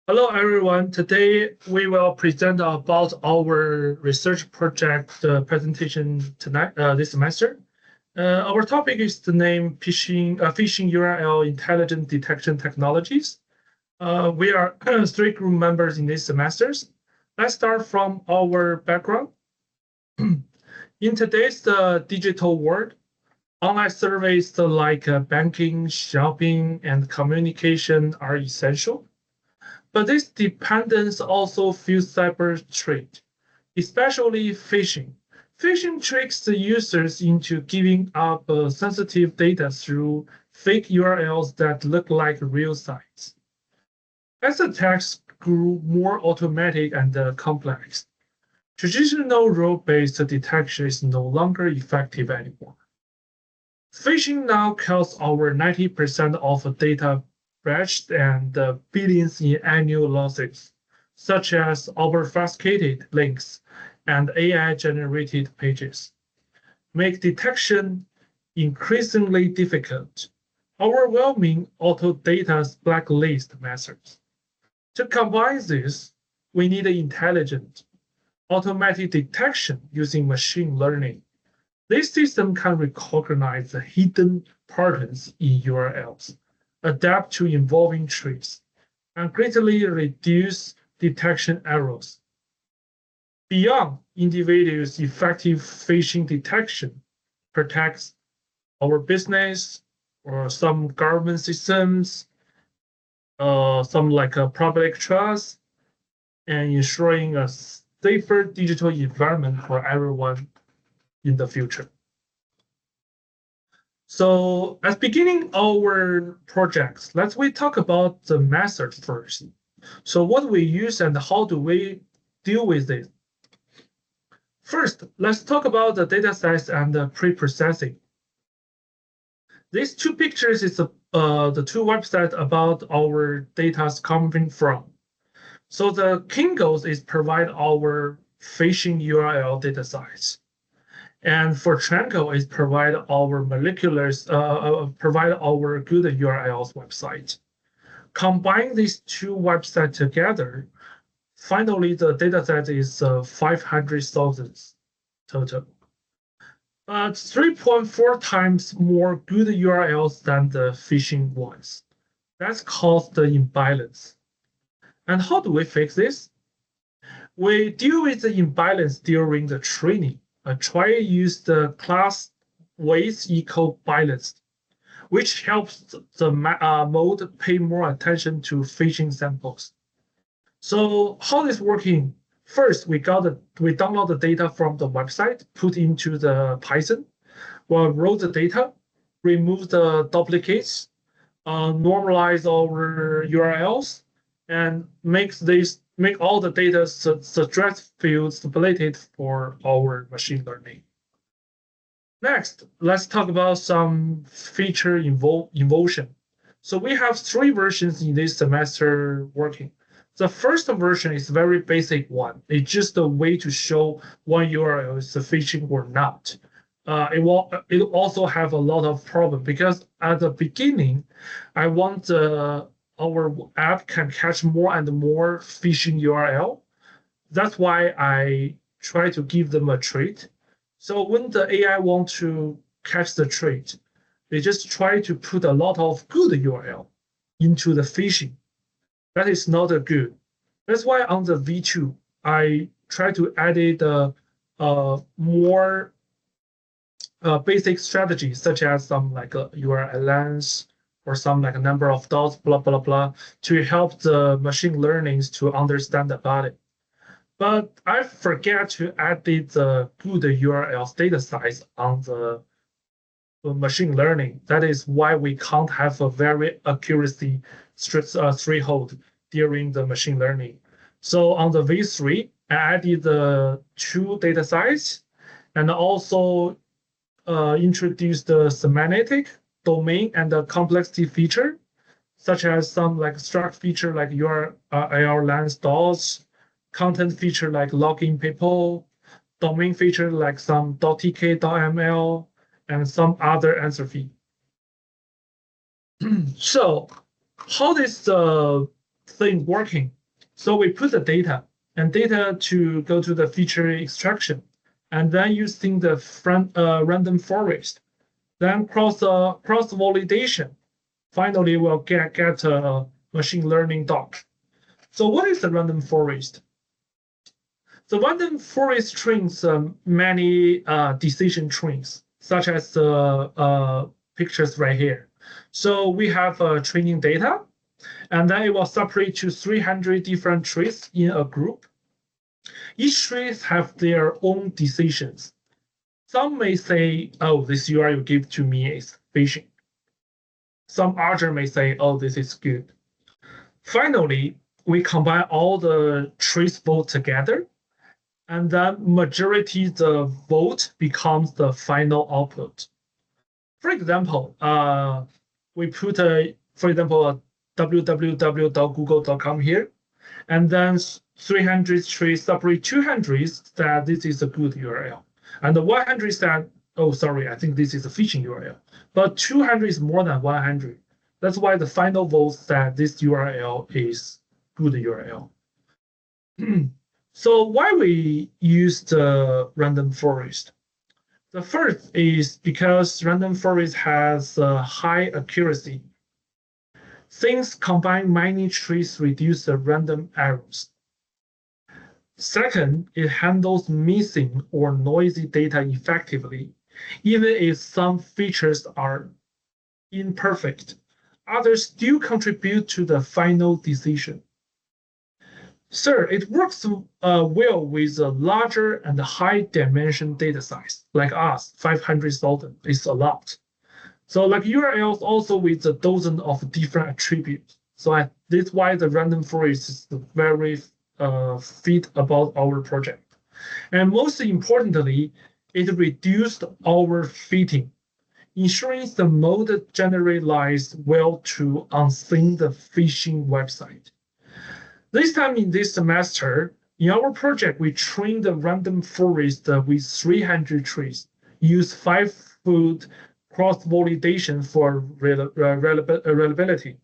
Hello, everyone. Today we will present about our research project presentation tonight, this semester. Our topic is the name phishing URL intelligent detection technologies. We are three group members in this semesters. Let's start from our background. In today's digital world, online services like banking, shopping, and communication are essential. But this dependence also fuels cyber threat, especially phishing. Phishing tricks the users into giving up sensitive data through fake URLs that look like real sites. As attacks grew more automatic and complex, traditional role-based detection is no longer effective anymore. Phishing now costs over 90% of data breached and billions in annual losses, such as obfuscated links and AI-generated pages, make detection increasingly difficult. Overwhelming auto-data's blacklist methods. To combine this, we need intelligent, automatic detection using machine learning. This system can recognize the hidden patterns in URLs, adapt to evolving trees, and greatly reduce detection errors. Beyond individuals, effective phishing detection protects our business or some government systems, some like a public trust, and ensuring a safer digital environment for everyone in the future. So as beginning our projects, we talk about the method first. So what we use and how do we deal with it? First, let's talk about the data sets and the pre-processing. These two pictures is the two websites about our data coming from. So the Kingos is provide our phishing URL data sites. And for Tranco, it provide our provide our good URLs website. Combine these two websites together, finally the dataset is 500,000 total. 3.4 times more good URLs than the phishing ones. That's caused the imbalance. And how do we fix this? We deal with the imbalance during the training. Try to use the class weights equal balance, which helps the mode pay more attention to phishing samples. So how is working? First, we download the data from the website, put into the Python. We'll roll the data, remove the duplicates, normalize our URLs, and make all the data suggest fields stabilized for our machine learning. Next, let's talk about some feature involvement. So we have three versions in this semester working. The first version is very basic one. It's just a way to show one URL is phishing or not. It also have a lot of problem because at the beginning, I want our app can catch more and more phishing URL. That's why I try to give them a trait. So when the AI want to catch the trait, they just try to put a lot of good URL into the phishing. That is not a good. That's why on the V2, I try to add more basic strategies, such as some like a URL length or some like a number of dots, blah, blah, blah, to help the machine learnings to understand about it. But I forget to add the good URLs data size on the machine learning. That is why we can't have a very accuracy threshold during the machine learning. So on the V3, I added the two data size and also introduced the semantic, domain, and the complexity feature, such as some like struct feature like URL length dots, content feature like login people, domain feature like some .tk, .ml, and some other entropy. So how this thing working. So we put the data to go to the feature extraction, and then using the random forest, then cross validation. Finally, we'll get a machine learning doc. So what is the random forest? The random forest trains many decision trees, such as the pictures right here. So we have training data, and then it will separate to 300 different trees in a group. Each tree have their own decisions. Some may say, oh, this URL you give to me is phishing. Some other may say, oh, this is good. Finally, we combine all the trees vote together, and then majority the vote becomes the final output. For example, we put for example, a www.google.com here, and then 300 trees separate 200 that this is a good URL, and the 100 that, oh, sorry, I think this is a phishing URL, but 200 is more than 100. That's why the final vote that this URL is good URL. So why we use the random forest? The first is because random forest has high accuracy. Since combine many trees reduce the random errors. Second, it handles missing or noisy data effectively. Even if some features are imperfect, others still contribute to the final decision. Third, it works well with a larger and high dimension data size, like us, 500,000 is a lot. So like URLs also with a dozen of different attributes. So this is why the random forest is very fit about our project. And most importantly, it reduced our fitting, ensuring the mode generalized well to unseen the phishing website. This time in this semester, in our project, we trained the random forest with 300 trees, use 5-foot cross-validation for reliability.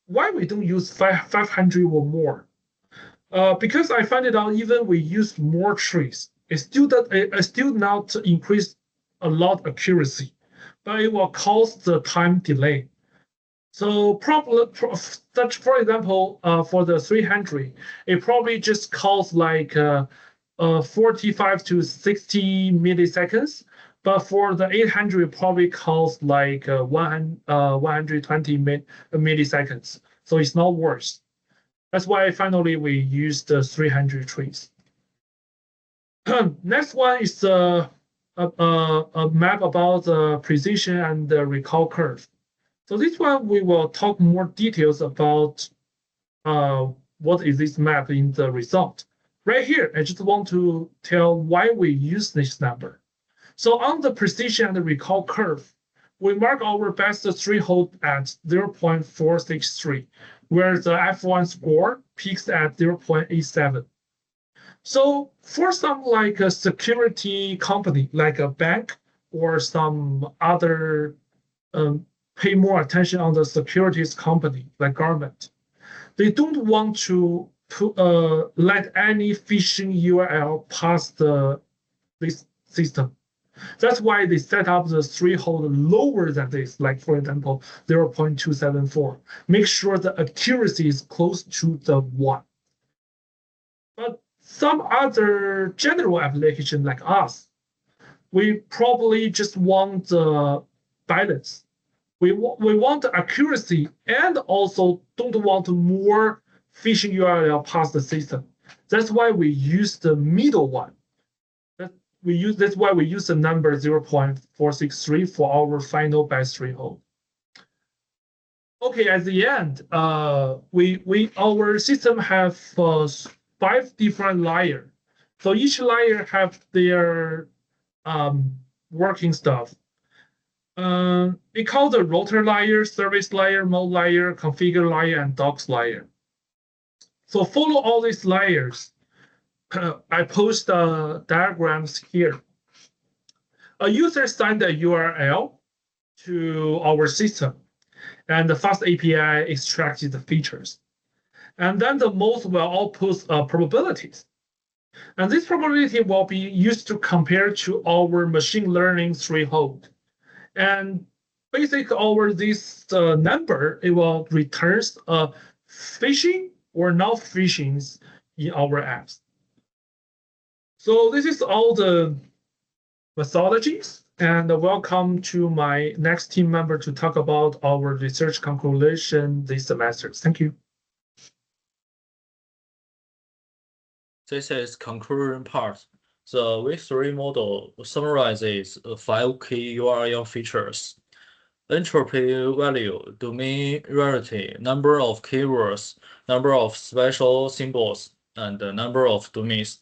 Why we don't use 500 or more? Because I find it out even we use more trees, it still not increase a lot accuracy, but it will cause the time delay. So probably, for example, for the 300, it probably just calls like 45 to 60 milliseconds. But for the 800, it probably calls like 120 milliseconds. So it's not worse. That's why finally we use the 300 trees. Next one is a map about the precision and the recall curve. So this one, we will talk more details about what is this map in the result. Right here, I just want to tell why we use this number. So on the precision and the recall curve, we mark our best threshold at 0.463, where the F1 score peaks at 0.87. So for some like a security company, like a bank or some other pay more attention on the securities company, like government, they don't want to let any phishing URL pass this system. That's why they set up the threshold lower than this, like for example, 0.274. Make sure the accuracy is close to the 1. But some other general application like us, we probably just want the balance. We want the accuracy and also don't want more phishing URL past the system. That's why we use the middle one. That's why we use the number 0.463 for our final batch threshold. Okay, at the end, our system have 5 different layers. So each layer have their working stuff. We call the router layer, service layer, mode layer, configure layer, and docs layer. So follow all these layers. I post diagrams here. A user sends a URL to our system, and the fast API extracts the features. And then the most will output probabilities. And this probability will be used to compare to our machine learning threshold. And basically over this number, it will returns phishing or not phishing in our apps. So this is all the methodologies. And welcome to my next team member to talk about our research conclusion this semester. Thank you. This is conclusion part. The V3 model summarizes 5 key URL features: entropy value, domain rarity, number of keywords, number of special symbols, and the number of domains.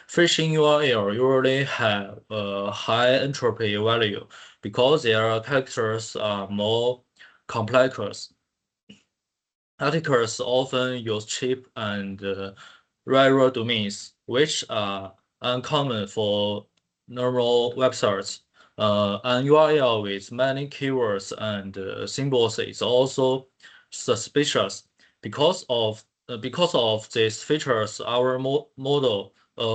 Phishing URL usually have a high entropy value because their characters are more complex. Attackers often use cheap and rare domains, which are uncommon for normal websites. An URL with many keywords and symbols is also suspicious. Because of these features, our model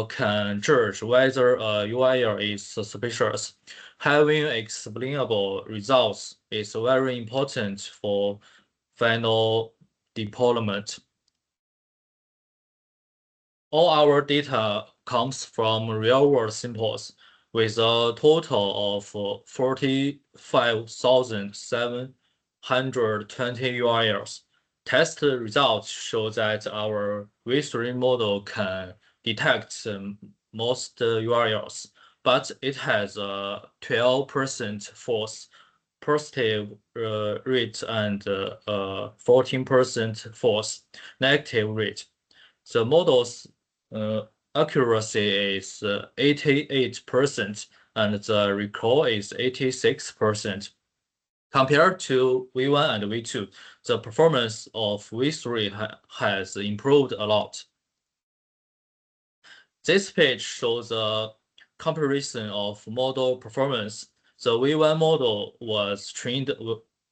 can judge whether a URL is suspicious. Having explainable results is very important for final deployment. All our data comes from real-world samples, with a total of 45,720 URLs. Test results show that our V3 model can detect most URLs, but it has a 12% false positive rate and 14% false negative rate. The model's accuracy is 88% and the recall is 86%. Compared to V1 and V2, the performance of V3 has improved a lot. This page shows a comparison of model performance. The V1 model was trained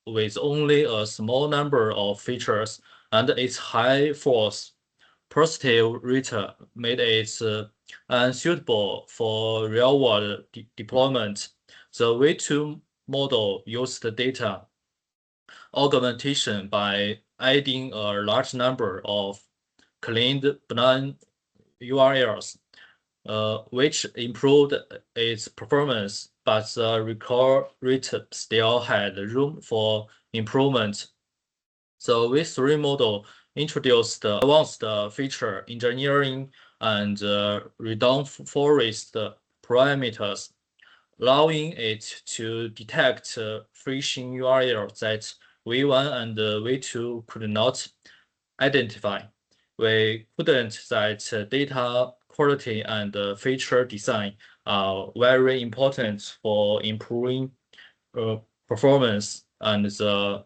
with only a small number of features, and its high false positive rate made it unsuitable for real-world deployment. The V2 model used data augmentation by adding a large number of cleaned benign URLs, which improved its performance, but the recall rate still had room for improvement. The V3 model introduced advanced feature engineering and reinforced parameters, allowing it to detect phishing URLs that V1 and V2 could not identify. We couldn't that data quality and feature design are very important for improving performance, and the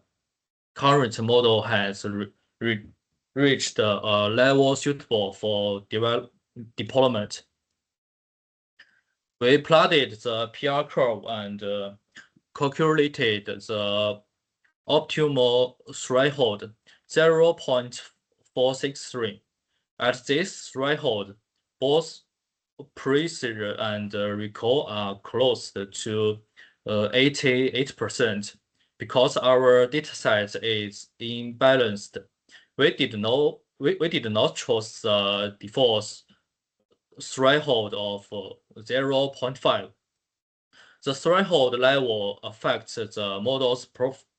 current model has reached a level suitable for deployment. We plotted the PR curve and calculated the optimal threshold 0.463. At this threshold, both precision and recall are close to 88%. Because our dataset is imbalanced, we did not choose the default threshold of 0.5. The threshold level affects the model's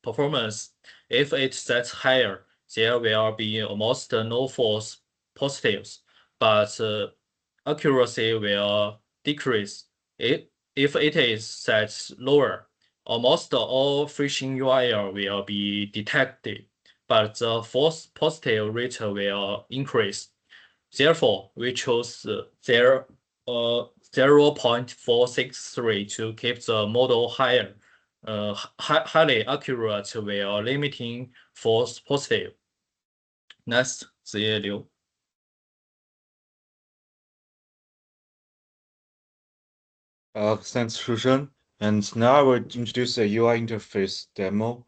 performance. If it sets higher, there will be almost no false positives, but accuracy will decrease. If it is set lower, almost all phishing URL will be detected, but the false positive rate will increase. Therefore, we chose 0.463 to keep the model higher, highly accurate while limiting false positive. Next, Ziye Liu. Thanks, Shushan. And now I will introduce a UI interface demo.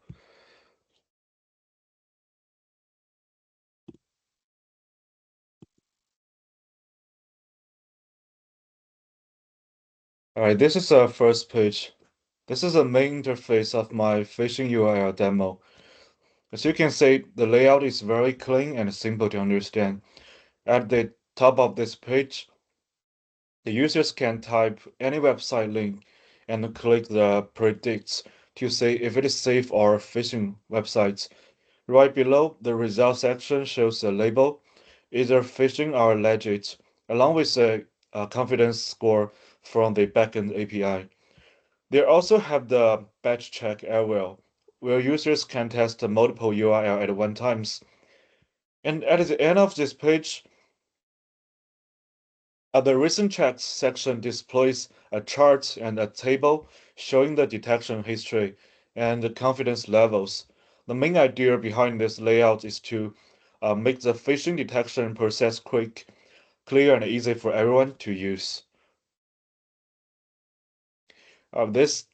All right, this is our first page. This is the main interface of my phishing URL demo. As you can see, the layout is very clean and simple to understand. At the top of this page, the users can type any website link and click the predicts to see if it is safe or phishing websites. Right below, the results section shows a label, either phishing or legit, along with a confidence score from the backend API. They also have the batch check area, where users can test multiple URL at one time. And at the end of this page, the recent checks section displays a chart and a table showing the detection history and the confidence levels. The main idea behind this layout is to make the phishing detection process quick, clear, and easy for everyone to use. This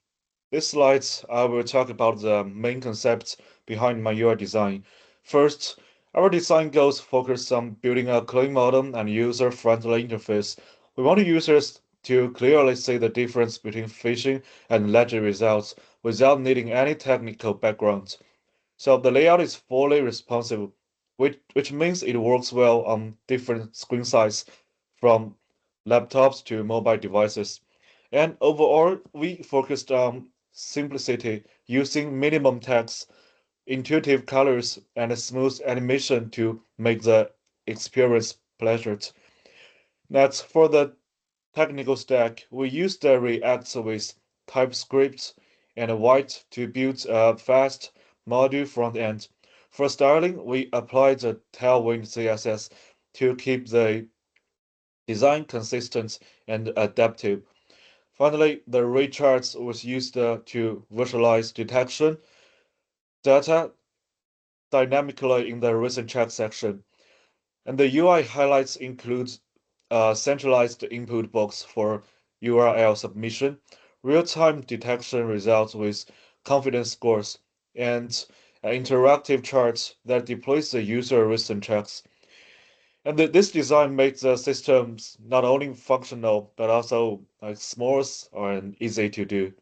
slides, I will talk about the main concepts behind my UI design. First, our design goals focus on building a clean modern and user-friendly interface. We want users to clearly see the difference between phishing and legit results without needing any technical background. So the layout is fully responsive, which means it works well on different screen sizes from laptops to mobile devices. And overall, we focused on simplicity, using minimum text, intuitive colors, and smooth animation to make the experience pleasant. Next, for the technical stack, we used the React with TypeScript and White to build a fast module front end. For styling, we applied the Tailwind CSS to keep the design consistent and adaptive. Finally, the recharts was used to visualize detection data dynamically in the recent check section. And the UI highlights includes a centralized input box for URL submission, real-time detection results with confidence scores, and interactive charts that displays the user recent checks. And this design makes the systems not only functional but also smooth and easy to do.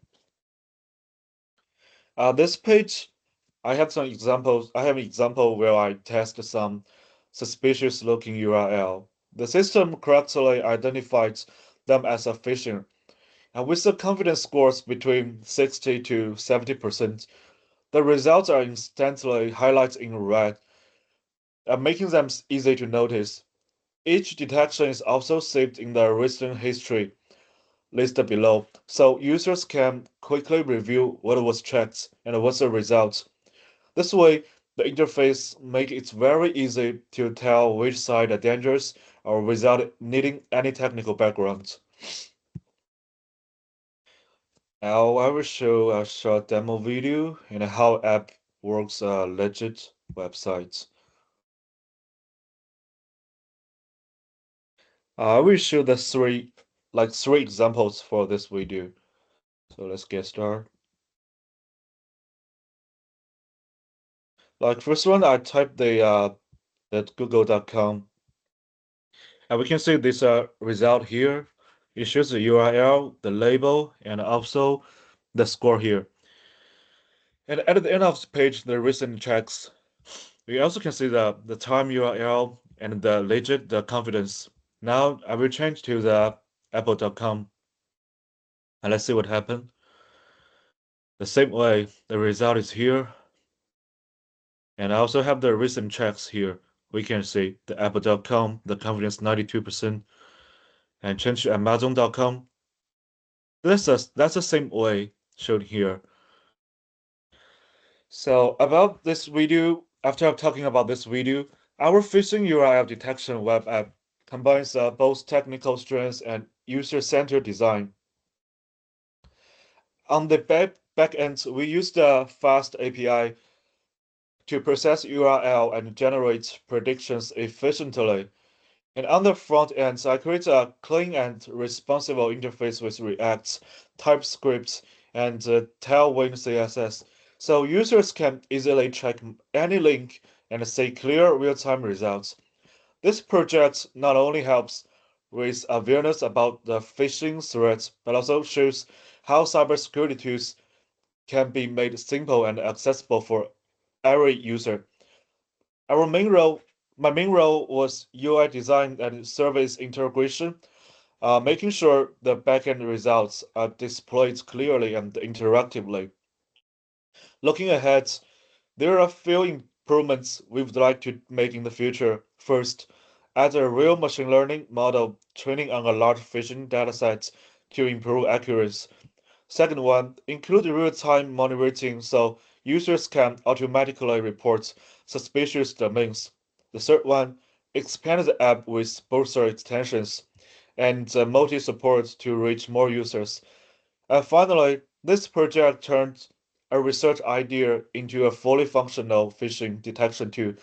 This page, I have some examples. I have an example where I test some suspicious looking URL. The system correctly identifies them as a phishing. And with the confidence scores between 60 to 70%, the results are instantly highlighted in red, making them easy to notice. Each detection is also saved in the recent history listed below, so users can quickly review what was checked and what's the result. This way, the interface makes it very easy to tell which side are dangerous or without needing any technical background. Now I will show a short demo video and how app works legit websites. I will show the three examples for this video. So let's get started. Like first one, I typed the google.com, and we can see this result here. It shows the URL, the label, and also the score here. And at the end of the page, the recent checks. We also can see the time URL and the legit, the confidence. Now I will change to the apple.com, and let's see what happened. The same way, the result is here. And I also have the recent checks here. We can see the apple.com, the confidence 92%, and change to amazon.com. That's the same way shown here. So about this video, after talking about this video, our phishing URL detection web app combines both technical strengths and user-centered design. On the back end, we use the fast API to process URL and generate predictions efficiently. And on the front end, I create a clean and responsive interface with React, TypeScript, and Tailwind CSS, so users can easily check any link and see clear real-time results. This project not only helps with awareness about the phishing threats, but also shows how cybersecurity tools can be made simple and accessible for every user. Our main role, my main role was UI design and service integration, making sure the backend results are displayed clearly and interactively. Looking ahead, there are a few improvements we would like to make in the future. First, add a real machine learning model training on a large phishing dataset to improve accuracy. Second one, include real-time monitoring so users can automatically report suspicious domains. The third one, expand the app with browser extensions and multi-support to reach more users. And finally, this project turned a research idea into a fully functional phishing detection tool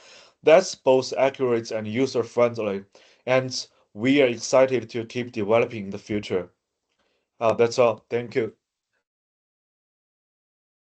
that's both accurate and user-friendly. And we are excited to keep developing in the future. That's all. Thank you.